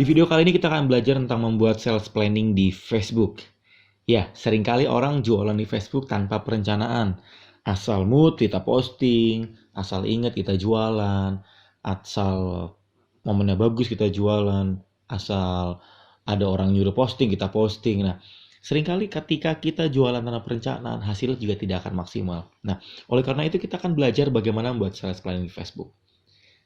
video kali ini kita akan belajar tentang membuat sales planning di Facebook. Ya, seringkali orang jualan di Facebook tanpa perencanaan. Asal mood kita posting, asal ingat kita jualan, asal momennya bagus kita jualan, asal ada orang nyuruh posting kita posting. Nah, seringkali ketika kita jualan tanpa perencanaan, hasilnya juga tidak akan maksimal. Nah, oleh karena itu kita akan belajar bagaimana membuat sales planning di Facebook.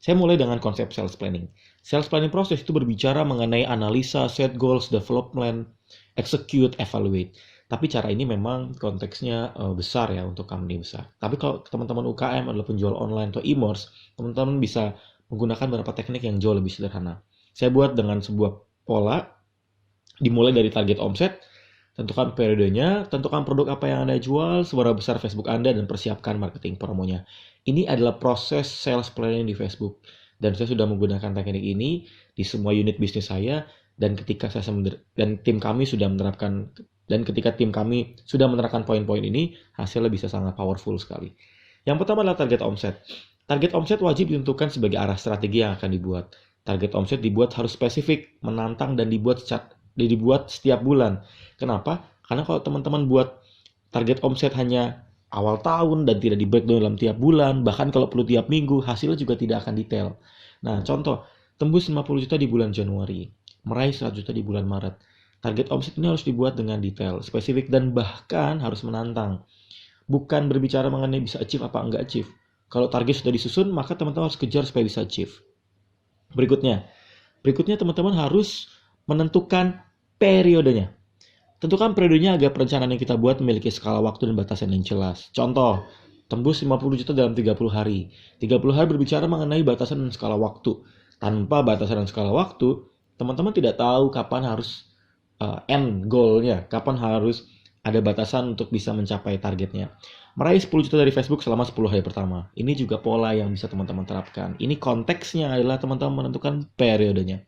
Saya mulai dengan konsep sales planning. Sales planning proses itu berbicara mengenai analisa, set goals, develop plan, execute, evaluate. Tapi cara ini memang konteksnya besar ya untuk company besar. Tapi kalau teman-teman UKM adalah penjual online atau e-commerce, teman-teman bisa menggunakan beberapa teknik yang jauh lebih sederhana. Saya buat dengan sebuah pola, dimulai dari target omset, tentukan periodenya, tentukan produk apa yang Anda jual, seberapa besar Facebook Anda, dan persiapkan marketing promonya. Ini adalah proses sales planning di Facebook. Dan saya sudah menggunakan teknik ini di semua unit bisnis saya, dan ketika tim kami sudah menerapkan poin-poin ini, hasilnya bisa sangat powerful sekali. Yang pertama adalah target omset. Target omset wajib ditentukan sebagai arah strategi yang akan dibuat. Target omset dibuat harus spesifik, menantang, dan dibuat setiap bulan. Kenapa? Karena kalau teman-teman buat target omset hanya awal tahun dan tidak di-breakdown dalam tiap bulan, bahkan kalau perlu tiap minggu, hasilnya juga tidak akan detail. Nah, contoh, tembus 50 juta di bulan Januari, meraih 100 juta di bulan Maret. Target omset ini harus dibuat dengan detail, spesifik, dan bahkan harus menantang. Bukan berbicara mengenai bisa achieve apa enggak achieve. Kalau target sudah disusun, maka teman-teman harus kejar supaya bisa achieve. Berikutnya teman-teman harus menentukan periodenya. Tentukan periodenya agar perencanaan yang kita buat memiliki skala waktu dan batasan yang jelas. Contoh, tembus 50 juta dalam 30 hari. 30 hari berbicara mengenai batasan dan skala waktu. Tanpa batasan dan skala waktu, teman-teman tidak tahu kapan harus end goal-nya, kapan harus ada batasan untuk bisa mencapai targetnya. Meraih 10 juta dari Facebook selama 10 hari pertama. Ini juga pola yang bisa teman-teman terapkan. Ini konteksnya adalah teman-teman menentukan periodenya.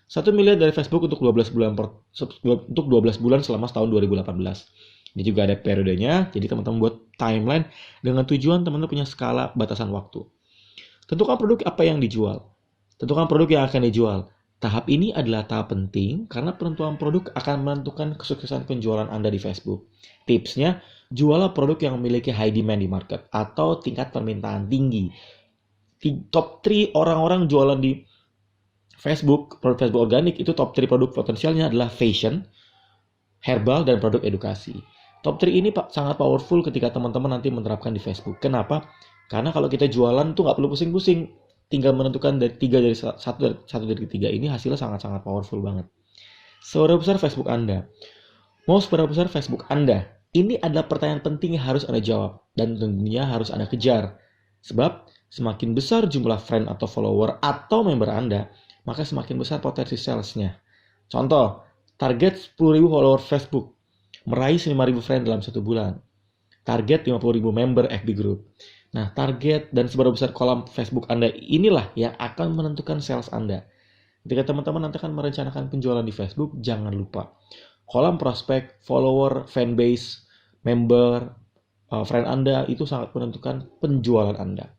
1 miliar dari Facebook untuk 12 bulan selama tahun 2018. Ini juga ada periodenya, jadi teman-teman buat timeline dengan tujuan teman-teman punya skala batasan waktu. Tentukan produk apa yang dijual. Tentukan produk yang akan dijual. Tahap ini adalah tahap penting karena penentuan produk akan menentukan kesuksesan penjualan Anda di Facebook. Tipsnya, jualah produk yang memiliki high demand di market atau tingkat permintaan tinggi. Top 3 orang-orang jualan di Facebook organik itu top 3 produk potensialnya adalah fashion, herbal, dan produk edukasi. Top 3 ini sangat powerful ketika teman-teman nanti menerapkan di Facebook. Kenapa? Karena kalau kita jualan tuh nggak perlu pusing-pusing. Tinggal menentukan satu dari tiga ini hasilnya sangat-sangat powerful banget. Seberapa besar Facebook Anda? Mau seberapa besar Facebook Anda? Ini adalah pertanyaan penting yang harus Anda jawab. Dan tentunya harus Anda kejar. Sebab semakin besar jumlah friend atau follower atau member Anda, maka semakin besar potensi salesnya. Contoh, target 10.000 follower Facebook, meraih 5.000 friend dalam 1 bulan. Target 50.000 member FB group. Nah, target dan seberapa besar kolam Facebook Anda inilah yang akan menentukan sales Anda. Ketika teman-teman nanti akan merencanakan penjualan di Facebook, jangan lupa kolam prospek, follower, fanbase, member, friend Anda itu sangat menentukan penjualan Anda.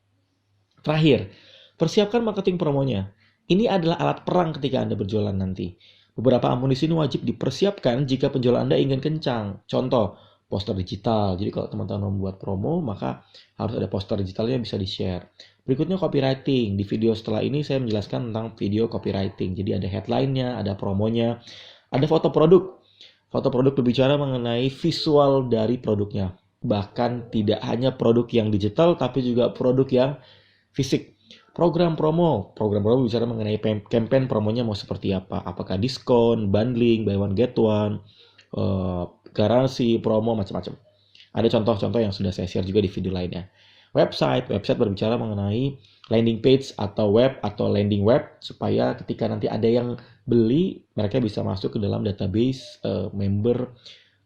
Terakhir, persiapkan marketing promonya. Ini adalah alat perang ketika Anda berjualan nanti. Beberapa amunisi ini wajib dipersiapkan jika penjualan Anda ingin kencang. Contoh, poster digital. Jadi kalau teman-teman membuat promo, maka harus ada poster digitalnya yang bisa di-share. Berikutnya copywriting. Di video setelah ini saya menjelaskan tentang video copywriting. Jadi ada headline-nya, ada promonya, ada foto produk. Foto produk berbicara mengenai visual dari produknya. Bahkan tidak hanya produk yang digital, tapi juga produk yang fisik. Program promo bicara mengenai campaign promonya mau seperti apa. Apakah diskon, bundling, buy one get one, garansi, promo, macam-macam. Ada contoh-contoh yang sudah saya share juga di video lainnya. Website berbicara mengenai landing page atau web atau landing web supaya ketika nanti ada yang beli, mereka bisa masuk ke dalam database member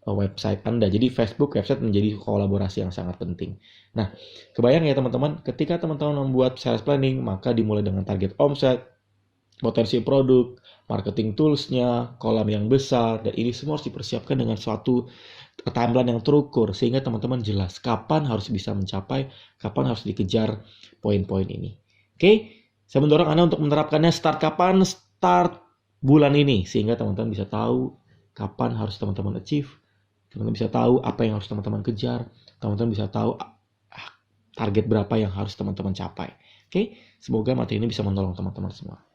website Anda. Jadi Facebook website menjadi kolaborasi yang sangat penting. Nah, kebayang ya teman-teman, ketika teman-teman membuat sales planning, maka dimulai dengan target omset, potensi produk, marketing tools-nya, kolam yang besar, dan ini semua harus dipersiapkan dengan suatu timeline yang terukur, sehingga teman-teman jelas kapan harus bisa mencapai, kapan harus dikejar poin-poin ini. Oke, saya mendorong Anda untuk menerapkannya. Start kapan? Start bulan ini, sehingga teman-teman bisa tahu kapan harus teman-teman achieve, teman-teman bisa tahu apa yang harus teman-teman kejar, teman-teman bisa tahu target berapa yang harus teman-teman capai. Oke, semoga materi ini bisa menolong teman-teman semua.